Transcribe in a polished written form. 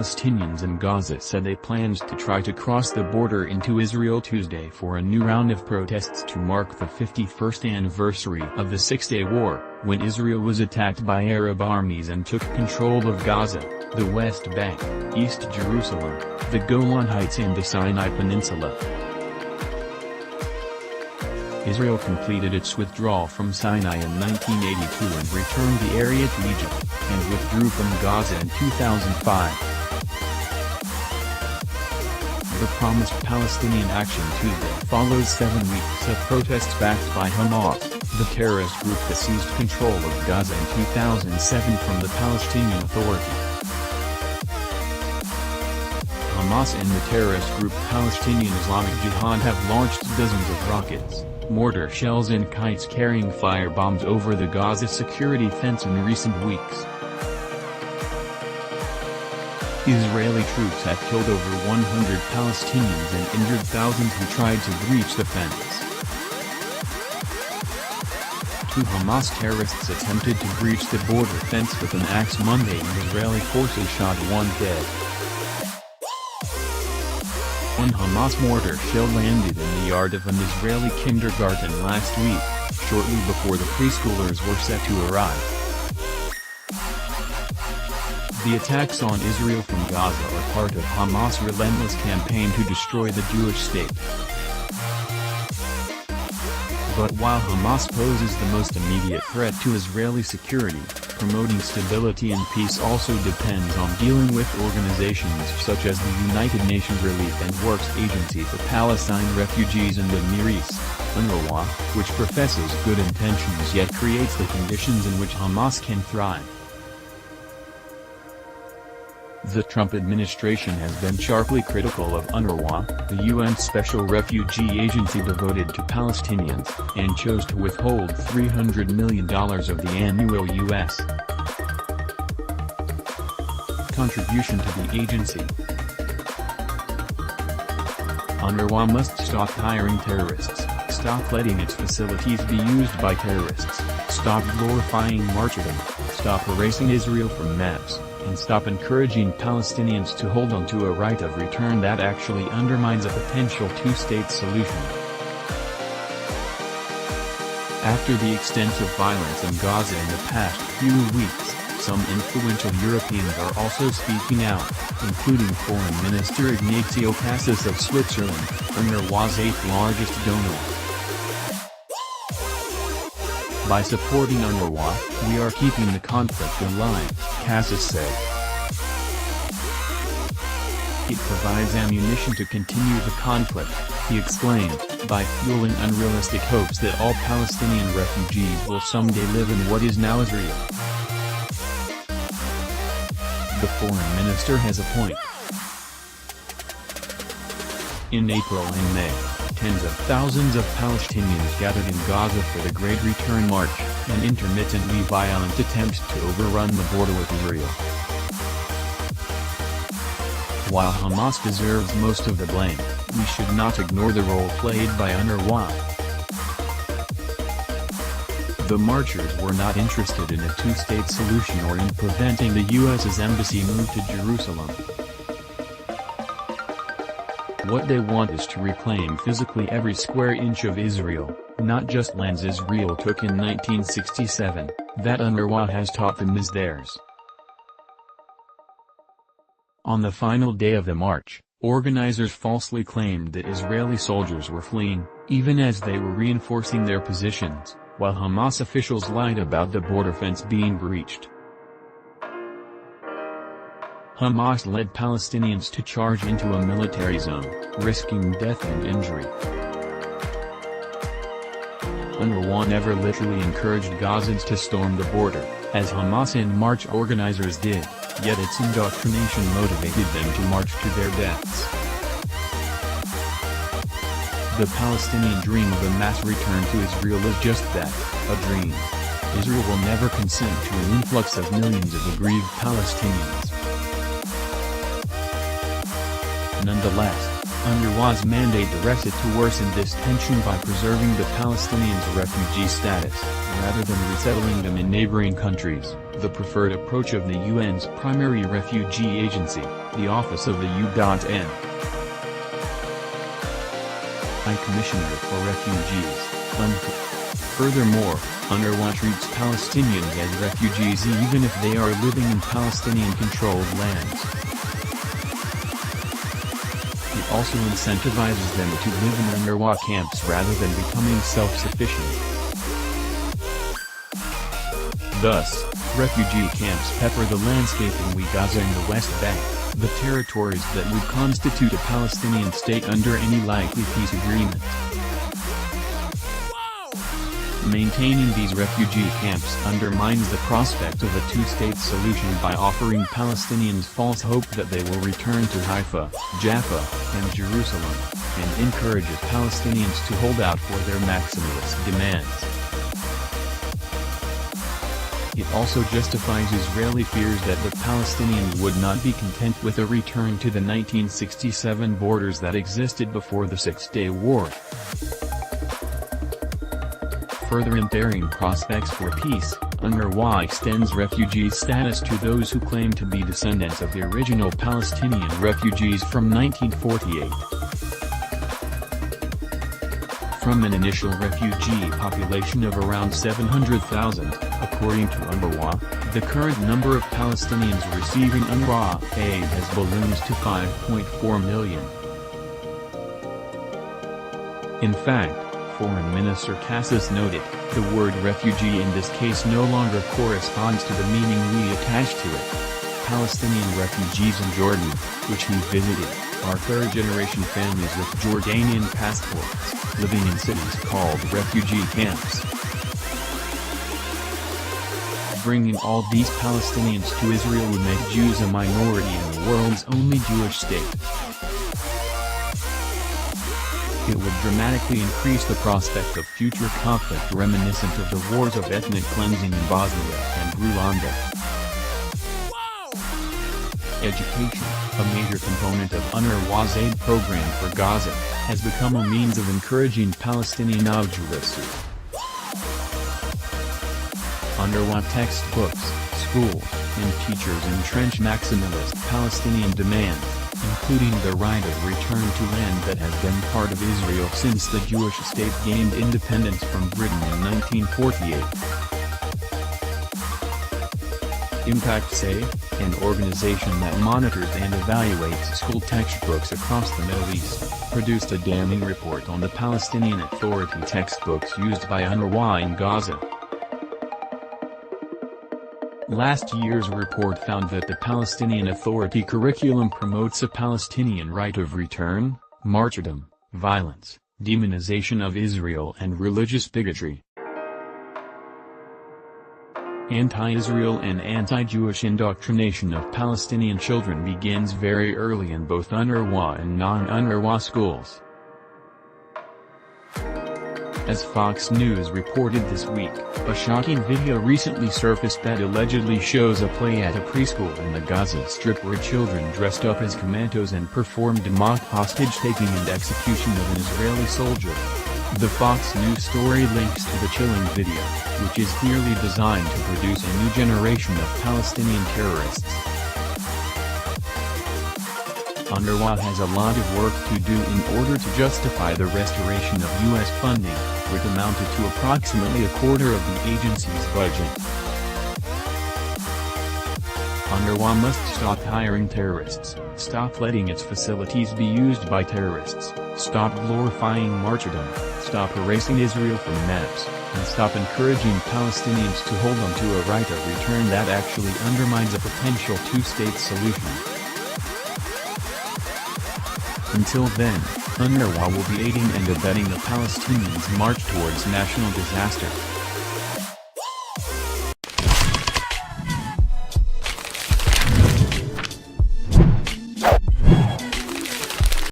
Palestinians in Gaza said they planned to try to cross the border into Israel Tuesday for a new round of protests to mark the 51st anniversary of the Six-Day War, when Israel was attacked by Arab armies and took control of Gaza, the West Bank, East Jerusalem, the Golan Heights and the Sinai Peninsula. Israel completed its withdrawal from Sinai in 1982 and returned the area to Egypt, and withdrew from Gaza in 2005. The promised Palestinian action Tuesday follows 7 weeks of protests backed by Hamas, the terrorist group that seized control of Gaza in 2007 from the Palestinian Authority. Hamas and the terrorist group Palestinian Islamic Jihad have launched dozens of rockets, mortar shells and kites carrying firebombs over the Gaza security fence in recent weeks. Israeli troops have killed over 100 Palestinians and injured thousands who tried to breach the fence. 2 Hamas terrorists attempted to breach the border fence with an axe Monday and Israeli forces shot 1 dead. 1 Hamas mortar shell landed in the yard of an Israeli kindergarten last week, shortly before the preschoolers were set to arrive. The attacks on Israel from Gaza are part of Hamas' relentless campaign to destroy the Jewish state. But while Hamas poses the most immediate threat to Israeli security, promoting stability and peace also depends on dealing with organizations such as the United Nations Relief and Works Agency for Palestine Refugees in the Near East, UNRWA, which professes good intentions yet creates the conditions in which Hamas can thrive. The Trump administration has been sharply critical of UNRWA, the UN Special Refugee Agency devoted to Palestinians, and chose to withhold $300 million of the annual U.S. contribution to the agency. UNRWA must stop hiring terrorists, stop letting its facilities be used by terrorists, stop glorifying martyrdom, stop erasing Israel from maps, and stop encouraging Palestinians to hold on to a right of return that actually undermines a potential two-state solution. After the extensive violence in Gaza in the past few weeks, some influential Europeans are also speaking out, including Foreign Minister Ignazio Cassis of Switzerland, UNRWA's 8th largest donor. By supporting UNRWA, we are keeping the conflict alive, Cassis said. It provides ammunition to continue the conflict, he explained, by fueling unrealistic hopes that all Palestinian refugees will someday live in what is now Israel. The foreign minister has a point. In April and May, tens of thousands of Palestinians gathered in Gaza for the Great Return March, an intermittently violent attempt to overrun the border with Israel. While Hamas deserves most of the blame, we should not ignore the role played by UNRWA. The marchers were not interested in a two-state solution or in preventing the U.S.'s embassy move to Jerusalem. What they want is to reclaim physically every square inch of Israel, not just lands Israel took in 1967, that UNRWA has taught them is theirs. On the final day of the march, organizers falsely claimed that Israeli soldiers were fleeing, even as they were reinforcing their positions, while Hamas officials lied about the border fence being breached. Hamas led Palestinians to charge into a military zone, risking death and injury. UNRWA never literally encouraged Gazans to storm the border, as Hamas and march organizers did, yet its indoctrination motivated them to march to their deaths. The Palestinian dream of a mass return to Israel is just that, a dream. Israel will never consent to an influx of millions of aggrieved Palestinians. Nonetheless, UNRWA's mandate directed to worsen this tension by preserving the Palestinians' refugee status, rather than resettling them in neighboring countries, the preferred approach of the UN's primary refugee agency, the Office of the UN High Commissioner for Refugees, UNHCR. Furthermore, UNRWA treats Palestinians as refugees even if they are living in Palestinian-controlled lands. It also incentivizes them to live in UNRWA camps rather than becoming self-sufficient. Thus, refugee camps pepper the landscape in Gaza and the West Bank, the territories that would constitute a Palestinian state under any likely peace agreement. Maintaining these refugee camps undermines the prospect of a two-state solution by offering Palestinians false hope that they will return to Haifa, Jaffa, and Jerusalem, and encourages Palestinians to hold out for their maximalist demands. It also justifies Israeli fears that the Palestinians would not be content with a return to the 1967 borders that existed before the Six-Day War. Further impairing prospects for peace, UNRWA extends refugee status to those who claim to be descendants of the original Palestinian refugees from 1948. From an initial refugee population of around 700,000, according to UNRWA, the current number of Palestinians receiving UNRWA aid has ballooned to 5.4 million. In fact, Foreign Minister Cassis noted, the word refugee in this case no longer corresponds to the meaning we attach to it. Palestinian refugees in Jordan, which he visited, are third-generation families with Jordanian passports, living in cities called refugee camps. Bringing all these Palestinians to Israel would make Jews a minority in the world's only Jewish state. It would dramatically increase the prospect of future conflict reminiscent of the wars of ethnic cleansing in Bosnia and Rwanda. Education, a major component of UNRWA's aid program for Gaza, has become a means of encouraging Palestinian Awjurists. UNRWA textbooks, schools, and teachers entrench maximalist Palestinian demands, including the right of return to land that has been part of Israel since the Jewish state gained independence from Britain in 1948. Impact Say, an organization that monitors and evaluates school textbooks across the Middle East, produced a damning report on the Palestinian Authority textbooks used by UNRWA in Gaza. Last year's report found that the Palestinian Authority curriculum promotes a Palestinian right of return, martyrdom, violence, demonization of Israel and religious bigotry. Anti-Israel and anti-Jewish indoctrination of Palestinian children begins very early in both UNRWA and non-UNRWA schools. As Fox News reported this week, a shocking video recently surfaced that allegedly shows a play at a preschool in the Gaza Strip where children dressed up as commandos and performed a mock hostage-taking and execution of an Israeli soldier. The Fox News story links to the chilling video, which is clearly designed to produce a new generation of Palestinian terrorists. UNRWA has a lot of work to do in order to justify the restoration of U.S. funding, which amounted to approximately a quarter of the agency's budget. UNRWA must stop hiring terrorists, stop letting its facilities be used by terrorists, stop glorifying martyrdom, stop erasing Israel from maps, and stop encouraging Palestinians to hold on to a right of return that actually undermines a potential two-state solution. Until then, UNRWA will be aiding and abetting the Palestinians' march towards national disaster.